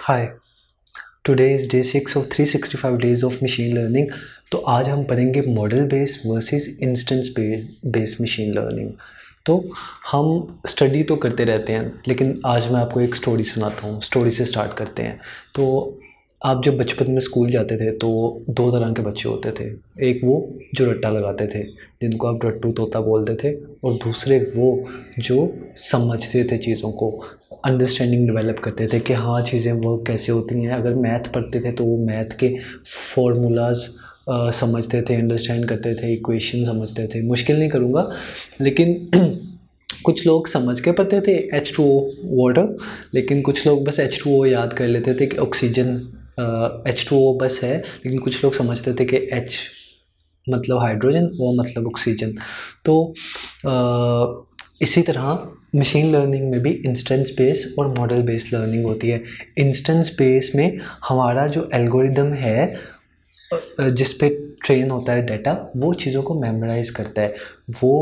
Hi, today is day 6 of 365 days of machine learning. तो आज हम पढ़ेंगे model based versus instance based machine learning. तो हम स्टडी तो करते रहते हैं, लेकिन आज मैं आपको एक स्टोरी सुनाता हूँ। स्टोरी से स्टार्ट करते हैं। तो आप जब बचपन में स्कूल जाते थे तो दो तरह के बच्चे होते थे। एक वो जो रट्टा लगाते थे, जिनको आप रट्टू तोता बोलते थे, और दूसरे वो जो समझते थे चीज़ों को, अंडरस्टैंडिंग डेवलप करते थे कि हाँ चीज़ें वर्क कैसे होती हैं। अगर मैथ पढ़ते थे तो वो मैथ के फॉर्मूलाज समझते थे, अंडरस्टैंड करते थे, इक्वेशन समझते थे। मुश्किल नहीं करूँगा, लेकिन कुछ लोग समझ के पढ़ते थे H2O वाटर, लेकिन कुछ लोग बस H2O याद कर लेते थे कि ऑक्सीजन H2O बस है, लेकिन कुछ लोग समझते थे कि H मतलब हाइड्रोजन, वो मतलब ऑक्सीजन। तो इसी तरह मशीन लर्निंग में भी इंस्टेंस बेस और मॉडल बेस्ड लर्निंग होती है। इंस्टेंस बेस में हमारा जो एल्गोरिदम है जिस पे ट्रेन होता है डाटा, वो चीज़ों को मेमोराइज करता है। वो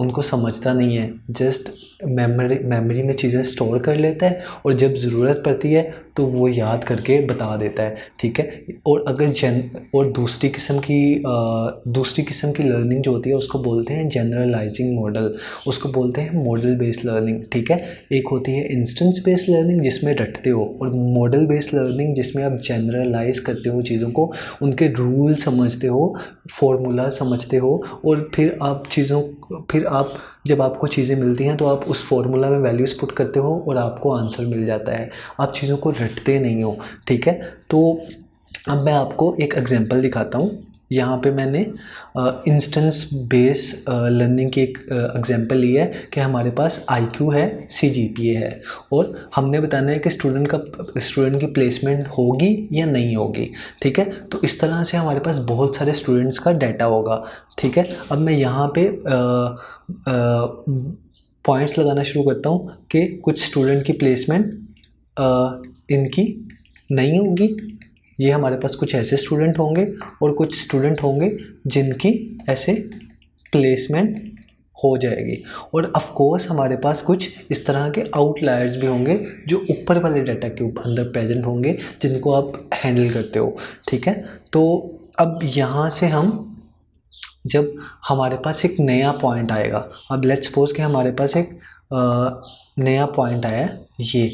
उनको समझता नहीं है, जस्ट मेमोरी में चीज़ें स्टोर कर लेता है, और जब ज़रूरत पड़ती है तो वो याद करके बता देता है। ठीक है। और और दूसरी किस्म की लर्निंग जो होती है उसको बोलते हैं जनरलाइजिंग मॉडल, उसको बोलते हैं मॉडल बेस्ड लर्निंग। ठीक है। एक होती है इंस्टेंस बेस्ड लर्निंग जिसमें रटते हो, और मॉडल बेस्ड लर्निंग जिसमें आप जनरलाइज करते हो चीज़ों को, उनके रूल समझते हो, फॉर्मूला समझते हो, और फिर आप जब आपको चीज़ें मिलती हैं तो आप उस फॉर्मूला में वैल्यूज़ पुट करते हो और आपको आंसर मिल जाता है। आप चीज़ों को रटते नहीं हो। ठीक है। तो अब मैं आपको एक एग्जांपल दिखाता हूँ। यहाँ पे मैंने इंस्टेंस बेस लर्निंग की एक एग्जांपल ली है कि हमारे पास IQ है, CGPA है, और हमने बताना है कि स्टूडेंट की प्लेसमेंट होगी या नहीं होगी। ठीक है। तो इस तरह से हमारे पास बहुत सारे स्टूडेंट्स का डाटा होगा। ठीक है। अब मैं यहाँ पे पॉइंट्स लगाना शुरू करता हूँ कि कुछ स्टूडेंट की प्लेसमेंट इनकी नहीं होगी। ये हमारे पास कुछ ऐसे स्टूडेंट होंगे, और कुछ स्टूडेंट होंगे जिनकी ऐसे प्लेसमेंट हो जाएगी। और ऑफ कोर्स हमारे पास कुछ इस तरह के आउटलायर्स भी होंगे जो ऊपर वाले डाटा के अंदर प्रेजेंट होंगे, जिनको आप हैंडल करते हो। ठीक है। तो अब यहाँ से जब हमारे पास एक नया पॉइंट आएगा, अब लेट्स सपोज कि हमारे पास एक नया पॉइंट आया ये।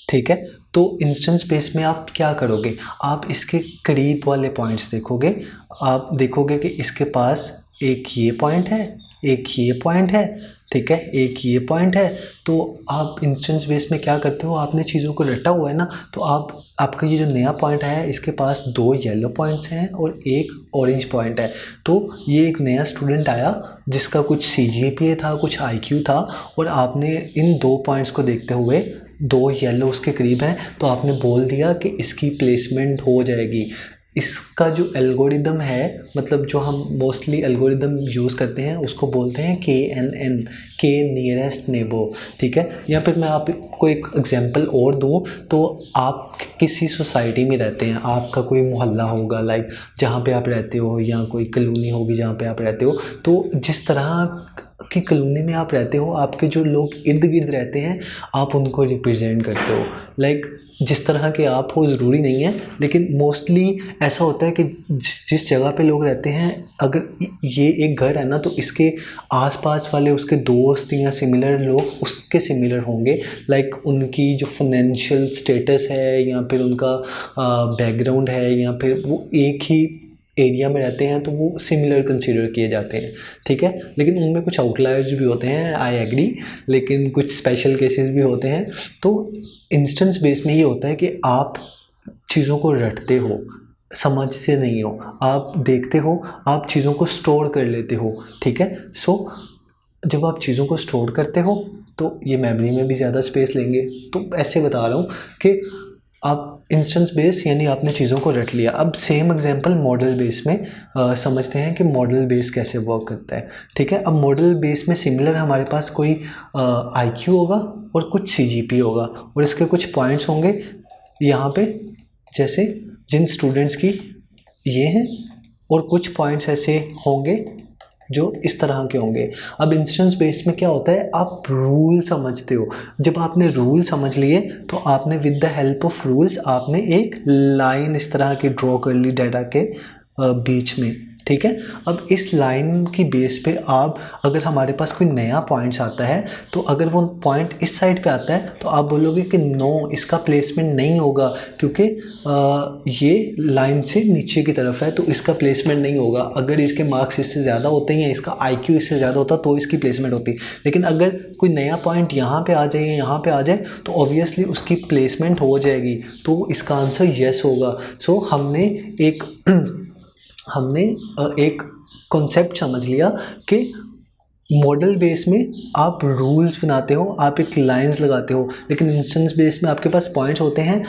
ठीक है। तो इंस्टेंस बेस में आप क्या करोगे? आप इसके करीब वाले पॉइंट्स देखोगे। आप देखोगे कि इसके पास एक ये पॉइंट है, एक ये पॉइंट है। ठीक है। एक ये पॉइंट है। तो आप इंस्टेंस बेस में क्या करते हो? आपने चीज़ों को रटा हुआ है ना, तो आपका ये जो नया पॉइंट है, इसके पास 2 येलो पॉइंट्स हैं और एक ऑरेंज पॉइंट है। तो ये एक नया स्टूडेंट आया जिसका कुछ CGPA था, कुछ IQ था, और आपने इन 2 पॉइंट्स को देखते हुए, 2 येलो उसके करीब हैं, तो आपने बोल दिया कि इसकी प्लेसमेंट हो जाएगी। इसका जो एल्गोरिदम है, मतलब जो हम मोस्टली एल्गोरिदम यूज़ करते हैं, उसको बोलते हैं KNN, के नियरेस्ट नेबर। ठीक है। या फिर मैं आपको एक एग्जांपल और दूँ, तो आप किसी सोसाइटी में रहते हैं, आपका कोई मोहल्ला होगा, लाइक जहाँ पे आप रहते हो, या कोई कॉलोनी होगी जहाँ पे आप रहते हो। तो जिस तरह की कॉलोनी में आप रहते हो, आपके जो लोग इर्द गिर्द रहते हैं, आप उनको रिप्रेजेंट करते हो। लाइक जिस तरह के आप हो ज़रूरी नहीं है, लेकिन मोस्टली ऐसा होता है कि जिस जगह पे लोग रहते हैं, अगर ये एक घर है ना, तो इसके आसपास वाले उसके दोस्त या सिमिलर लोग उसके सिमिलर होंगे। लाइक उनकी जो फाइनेंशियल स्टेटस है, या फिर उनका बैकग्राउंड है, या फिर वो एक ही एरिया में रहते हैं, तो वो सिमिलर कंसीडर किए जाते हैं। ठीक है। लेकिन उनमें कुछ आउटलायर्स भी होते हैं, आई एग्री, लेकिन कुछ स्पेशल केसेस भी होते हैं। तो इंस्टेंस बेस में ये होता है कि आप चीज़ों को रटते हो, समझते नहीं हो, आप देखते हो, आप चीज़ों को स्टोर कर लेते हो। ठीक है। सो जब आप चीज़ों को स्टोर करते हो तो ये मेमोरी में भी ज़्यादा स्पेस लेंगे। तो ऐसे बता रहा हूँ कि आप इंस्टेंस बेस यानी आपने चीज़ों को रट लिया। अब सेम एग्जांपल मॉडल बेस में समझते हैं कि मॉडल बेस कैसे वर्क करता है। ठीक है। अब मॉडल बेस में सिमिलर हमारे पास कोई IQ होगा और कुछ CGPA होगा, और इसके कुछ पॉइंट्स होंगे यहाँ पे, जैसे जिन स्टूडेंट्स की ये हैं, और कुछ पॉइंट्स ऐसे होंगे जो इस तरह के होंगे। अब इंस्टेंस बेस्ड में क्या होता है, आप रूल समझते हो। जब आपने रूल समझ लिए तो आपने with the help of rules आपने एक लाइन इस तरह की ड्रॉ कर ली डाटा के बीच में, ठीक है। अब इस लाइन की बेस पे आप, अगर हमारे पास कोई नया पॉइंट्स आता है तो अगर वो पॉइंट इस साइड पे आता है तो आप बोलोगे कि नो, इसका प्लेसमेंट नहीं होगा क्योंकि ये लाइन से नीचे की तरफ है तो इसका प्लेसमेंट नहीं होगा। अगर इसके मार्क्स इससे ज़्यादा होते हैं या इसका IQ इससे ज़्यादा होता तो इसकी प्लेसमेंट होती। लेकिन अगर कोई नया पॉइंट यहाँ पे आ जाए या यहाँ पे आ जाए तो ऑब्वियसली उसकी प्लेसमेंट हो जाएगी, तो इसका आंसर येस होगा। सो हमने एक कॉन्सेप्ट समझ लिया कि मॉडल बेस में आप रूल्स बनाते हो, आप एक लाइंस लगाते हो, लेकिन इंस्टेंस बेस में आपके पास पॉइंट्स होते हैं,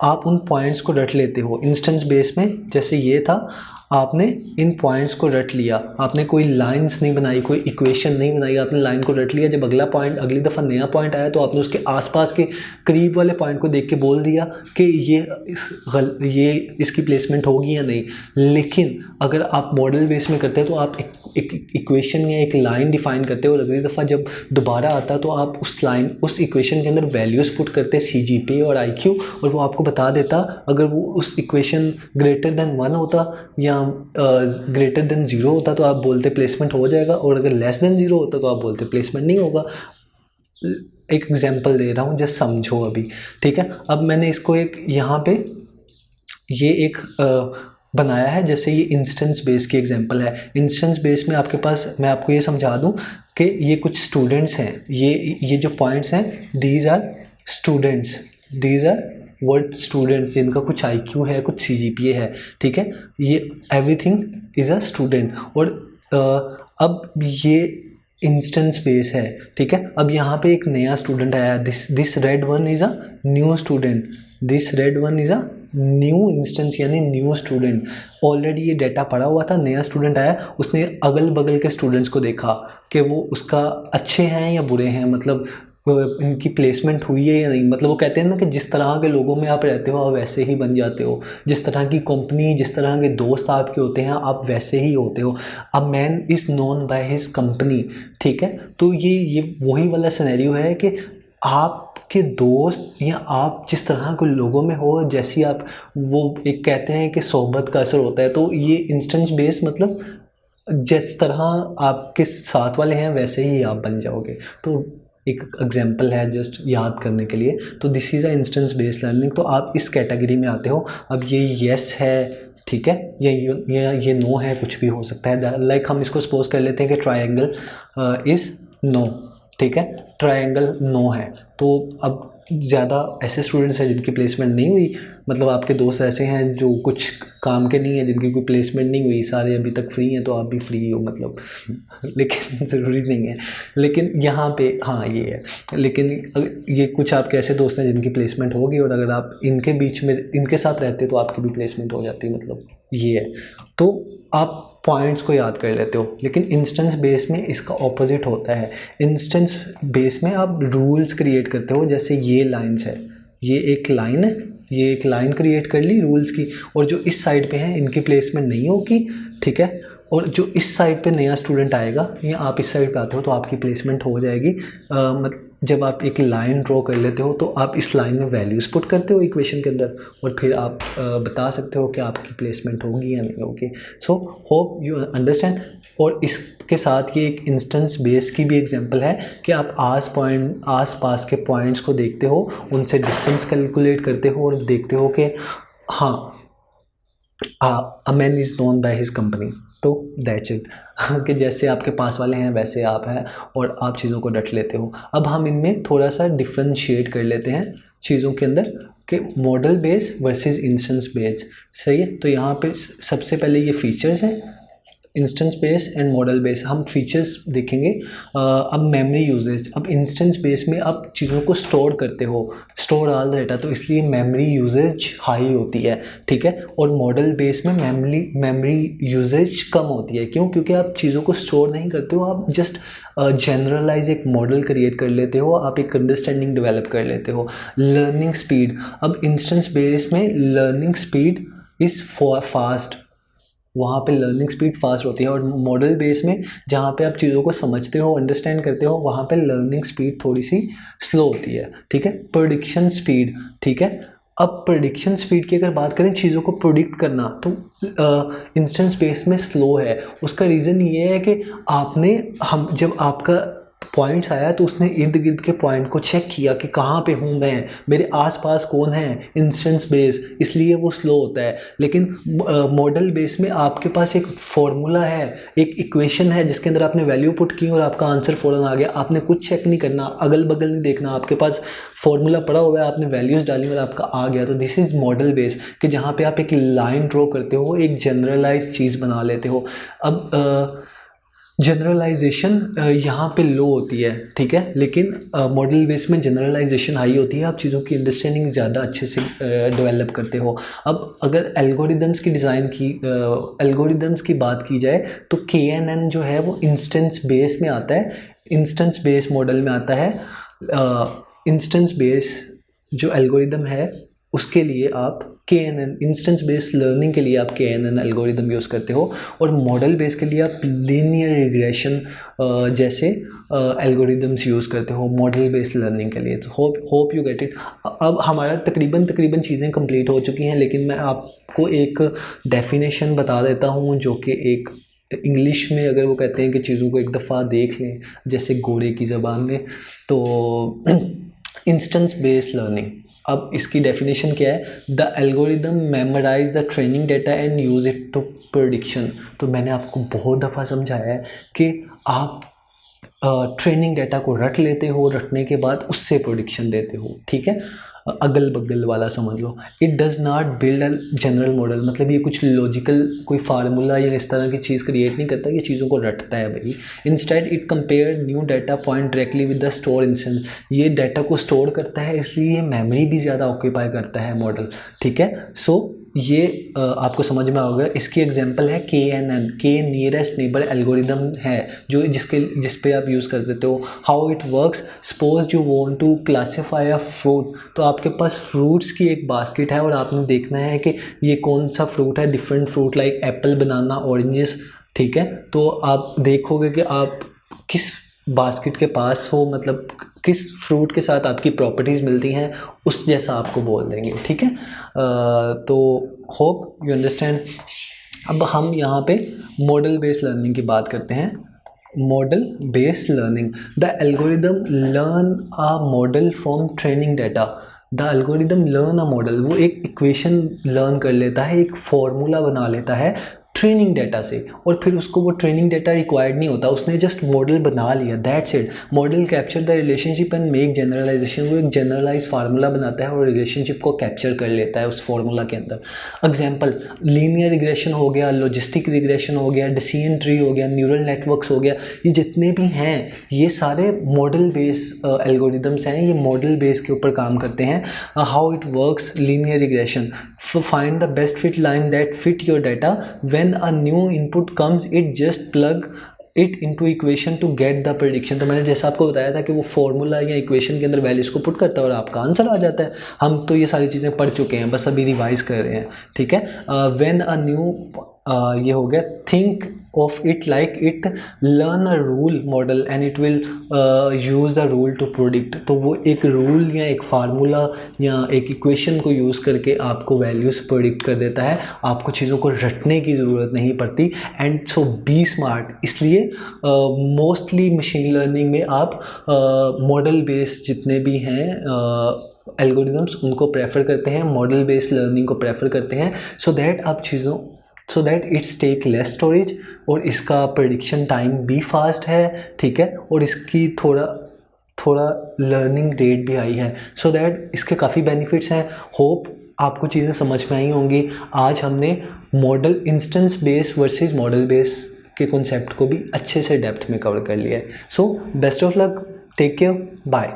आप उन पॉइंट्स को रट लेते हो। इंस्टेंस बेस में जैसे ये था, आपने इन पॉइंट्स को रट लिया, आपने कोई लाइंस नहीं बनाई, कोई इक्वेशन नहीं बनाई, आपने लाइन को रट लिया। जब अगली दफ़ा नया पॉइंट आया तो आपने उसके आसपास के करीब वाले पॉइंट को देख के बोल दिया कि ये इसकी प्लेसमेंट होगी या नहीं। लेकिन अगर आप मॉडल बेस में करते हैं तो आप एक इक्वेशन या एक लाइन डिफाइन करते हो और अगली दफ़ा जब दोबारा आता तो आप उस इक्वेशन के अंदर वैल्यूज़ पुट करते CGPA और IQ, और वो आपको बता देता। अगर वो उस इक्वेशन ग्रेटर देन 1 होता या ग्रेटर देन 0 होता तो आप बोलते प्लेसमेंट हो जाएगा, और अगर लेस देन 0 होता तो आप बोलते प्लेसमेंट नहीं होगा। एक एग्जांपल दे रहा हूँ, जस्ट समझो अभी, ठीक है। अब मैंने इसको एक यहाँ पे ये एक बनाया है, जैसे ये इंस्टेंस बेस की एग्जांपल है। इंस्टेंस बेस में आपके पास, मैं आपको ये समझा दूँ कि ये कुछ स्टूडेंट्स हैं, ये जो पॉइंट्स हैं, these are students, these are word students, जिनका कुछ IQ है, कुछ CGPA है, ठीक है। ये एवरीथिंग इज़ अ स्टूडेंट। और अब ये इंस्टेंस बेस है, ठीक है। अब यहाँ पे एक नया स्टूडेंट आया, this red one is a new student, this red one is a new instance यानी न्यू स्टूडेंट। ऑलरेडी ये डाटा पड़ा हुआ था, नया स्टूडेंट आया, उसने अगल बगल के स्टूडेंट्स को देखा कि वो उसका अच्छे हैं या बुरे हैं, मतलब इनकी प्लेसमेंट हुई है या नहीं। मतलब वो कहते हैं ना कि जिस तरह के लोगों में आप रहते हो आप वैसे ही बन जाते हो, जिस तरह की कंपनी, जिस तरह के दोस्त आपके होते हैं आप वैसे ही होते हो। अब man is known by his company, ठीक है। तो ये वही वाला सिनेरियो है कि आपके दोस्त या आप जिस तरह के लोगों में हो, जैसी आप, वो एक कहते हैं कि सोहबत का असर होता है। तो ये इंस्टेंस बेस मतलब जिस तरह आपके साथ वाले हैं वैसे ही आप बन जाओगे। तो एक एग्जांपल है जस्ट याद करने के लिए। तो this is a instance based learning. तो आप इस कैटेगरी में आते हो। अब ये येस है, ठीक है, ये नो है, कुछ भी हो सकता है। लाइक हम इसको सपोज कर लेते हैं कि ट्रायंगल इज़ नो, ठीक है, ट्रायंगल नो है। तो अब ज़्यादा ऐसे स्टूडेंट्स हैं जिनकी प्लेसमेंट नहीं हुई, मतलब आपके दोस्त ऐसे हैं जो कुछ काम के नहीं है, जिनकी कोई प्लेसमेंट नहीं हुई, सारे अभी तक फ्री हैं, तो आप भी फ्री हो मतलब लेकिन ज़रूरी नहीं है। लेकिन यहाँ पे हाँ ये है, लेकिन ये कुछ आपके ऐसे दोस्त हैं जिनकी प्लेसमेंट होगी, और अगर आप इनके बीच में इनके साथ रहते तो आपकी भी प्लेसमेंट हो जाती, मतलब ये है। तो आप पॉइंट्स को याद कर लेते हो, लेकिन इंस्टेंस बेस में इसका ऑपोजिट होता है। इंस्टेंस बेस में आप रूल्स क्रिएट करते हो, जैसे ये लाइंस है, ये एक लाइन है, ये एक लाइन क्रिएट कर ली रूल्स की, और जो इस साइड पे हैं इनकी प्लेसमेंट नहीं होगी, ठीक है। और जो इस साइड पे नया स्टूडेंट आएगा या आप इस साइड पे आते हो तो आपकी प्लेसमेंट हो जाएगी। मतलब जब आप एक लाइन ड्रॉ कर लेते हो तो आप इस लाइन में वैल्यूज़ पुट करते हो इक्वेशन के अंदर, और फिर आप बता सकते हो कि आपकी प्लेसमेंट होगी या नहीं होगी। So hope you understand. और इसके साथ ये एक इंस्टेंस बेस की भी एग्जांपल है कि आप आस पास के पॉइंट्स को देखते हो, उनसे डिस्टेंस कैलकुलेट करते हो और देखते हो कि हाँ a man is known by his company. तो दैट्स इट कि जैसे आपके पास वाले हैं वैसे आप हैं, और आप चीज़ों को रट लेते हो। अब हम इनमें थोड़ा सा डिफ्रेंशिएट कर लेते हैं चीज़ों के अंदर कि model base versus instance base, सही है। तो यहाँ पे सबसे पहले ये फीचर्स हैं, instance base and model base. हम फीचर्स देखेंगे। अब मेमोरी यूजेज, अब इंस्टेंस बेस में आप चीज़ों को स्टोर करते हो, स्टोर ऑल डाटा, तो इसलिए मेमोरी यूजेज हाई होती है, ठीक है। और मॉडल बेस में मेमोरी यूजेज कम होती है। क्यों? क्योंकि आप चीज़ों को स्टोर नहीं करते हो, आप जस्ट जनरलाइज एक मॉडल क्रिएट कर लेते हो, आप एक अंडरस्टैंडिंग डेवलप कर लेते हो। लर्निंग स्पीड, अब इंस्टेंस बेस में लर्निंग स्पीड इज़ फास्ट, वहाँ पे लर्निंग स्पीड फास्ट होती है, और मॉडल बेस में जहाँ पे आप चीज़ों को समझते हो, अंडरस्टैंड करते हो, वहाँ पे लर्निंग स्पीड थोड़ी सी स्लो होती है, ठीक है। प्रेडिक्शन स्पीड, ठीक है। अब प्रेडिक्शन स्पीड की अगर बात करें, चीज़ों को प्रोडिक्ट करना, तो इंस्टेंस बेस में स्लो है। उसका रीज़न ये है कि हम जब आपका पॉइंट्स आया तो उसने इर्द गिर्द के पॉइंट को चेक किया कि कहाँ पे हूँ मैं, मेरे आसपास कौन है, इंस्टेंस बेस, इसलिए वो स्लो होता है। लेकिन मॉडल बेस में आपके पास एक फॉर्मूला है, एक इक्वेशन है जिसके अंदर आपने वैल्यू पुट की और आपका आंसर फ़ौरन आ गया। आपने कुछ चेक नहीं करना, अगल बगल नहीं देखना, आपके पास फॉर्मूला पड़ा हुआ है, आपने वैल्यूज़ डाली और आपका आ गया। तो दिस इज़ मॉडल बेस, कि जहाँ पे आप एक लाइन ड्रॉ करते हो, एक जनरलाइज चीज़ बना लेते हो। अब जनरलाइजेशन यहाँ पे लो होती है, ठीक है, लेकिन मॉडल बेस में जनरलाइजेशन हाई होती है। आप चीज़ों की अंडरस्टैंडिंग ज़्यादा अच्छे से डेवलप करते हो। अब अगर एल्गोरिदम्स की बात की जाए, तो KNN जो है वो इंस्टेंस बेस में आता है, इंस्टेंस बेस मॉडल में आता है। इंस्टेंस बेस जो एल्गोरिदम है उसके लिए आप KNN, इंस्टेंस बेस्ड लर्निंग के लिए आप KNN एल्गोरिदम यूज़ करते हो, और मॉडल बेस के लिए आप लीनियर रिग्रेशन जैसे एल्गोरिदम्स यूज़ करते हो मॉडल बेस्ड लर्निंग के लिए। तो होप यू गेट इट। अब हमारा तकरीबन चीज़ें कंप्लीट हो चुकी हैं, लेकिन मैं आपको एक डेफिनेशन बता देता हूँ, जो कि एक इंग्लिश में अगर वो कहते हैं कि चीज़ों को एक दफ़ा देख लें, जैसे घोड़े की ज़बान में, तो इंस्टेंस बेस्ड लर्निंग। अब इसकी डेफिनेशन क्या है? The algorithm memorize the training data and use it to prediction. तो मैंने आपको बहुत दफ़ा समझाया है कि आप ट्रेनिंग डेटा को रट लेते हो, रटने के बाद उससे प्रेडिक्शन देते हो, ठीक है, अगल बगल वाला समझ लो। It does not build a general model, मतलब ये कुछ लॉजिकल कोई फार्मूला या इस तरह की चीज़ क्रिएट नहीं करता, ये चीज़ों को रटता है भाई। Instead it compare new data point directly with the store instance. ये डाटा को स्टोर करता है, इसलिए ये मेमोरी भी ज़्यादा ऑक्यूपाई करता है मॉडल, ठीक है। सो ये आपको समझ में आ गया। इसकी एग्जांपल है KNN, के नियरेस्ट नेबर एल्गोरिदम है, जो जिस पे आप यूज़ कर देते हो। How it works, suppose you want to classify a fruit, तो आपके पास फ्रूट्स की एक बास्केट है और आपने देखना है कि ये कौन सा फ्रूट है, डिफरेंट फ्रूट लाइक एप्पल, बनाना, ऑरेंजेस, ठीक है। तो आप देखोगे कि आप किस बास्केट के पास हो, मतलब किस फ्रूट के साथ आपकी प्रॉपर्टीज़ मिलती हैं, उस जैसा आपको बोल देंगे, ठीक है। तो होप यू अंडरस्टैंड। अब हम यहाँ पे मॉडल बेस्ड लर्निंग की बात करते हैं। Model based learning, the algorithm learn a model from training data. The algorithm learn a model, वो एक इक्वेशन लर्न कर लेता है, एक फॉर्मूला बना लेता है ट्रेनिंग डाटा से, और फिर उसको वो ट्रेनिंग डाटा रिक्वायर्ड नहीं होता, उसने जस्ट मॉडल बना लिया, that's it. Model capture the relationship and make generalization, वो एक जनरलाइज फार्मूला बनाता है और रिलेशनशिप को कैप्चर कर लेता है उस फार्मूला के अंदर। एग्जांपल, लीनियर रिग्रेशन हो गया, लॉजिस्टिक रिग्रेशन हो गया, डिसीजन ट्री हो गया, न्यूरल नेटवर्क्स हो गया, ये जितने भी हैं ये सारे मॉडल बेस एल्गोरिदम्स हैं, ये मॉडल बेस के ऊपर काम करते हैं। How it works, linear regression, find the best fit line that fit your data, when a new input comes it just plug it into equation to get the prediction। तो मैंने जैसा आपको बताया था कि वो फॉर्मूला या इक्वेशन के अंदर वैल्यूज़ को पुट करता है और आपका आंसर आ जाता है। हम तो ये सारी चीज़ें पढ़ चुके हैं, बस अभी रिवाइज कर रहे हैं, ठीक है। when a new ये हो गया, think of it like it learn a rule model and it will use the rule to predict। तो वो एक रूल या एक फार्मूला या एक इक्वेशन को यूज़ करके आपको वैल्यूज़ प्रेडिक्ट कर देता है, आपको चीज़ों को रटने की ज़रूरत नहीं पड़ती। एंड सो बी स्मार्ट, इसलिए मोस्टली मशीन लर्निंग में आप मॉडल बेस्ड जितने भी हैं एल्गोरिदम्स उनको प्रेफर करते हैं, मॉडल बेस्ड लर्निंग को प्रेफर करते हैं, so that it's take less storage, और इसका प्रेडिक्शन टाइम भी फास्ट है, ठीक है, और इसकी थोड़ा लर्निंग रेट भी हाई है, सो दैट इसके काफ़ी बेनिफिट्स हैं। होप आपको चीज़ें समझ में आई होंगी। आज हमने model instance base versus model base के कॉन्सेप्ट को भी अच्छे से डेप्थ में कवर कर लिया है। So best of luck, take care, bye.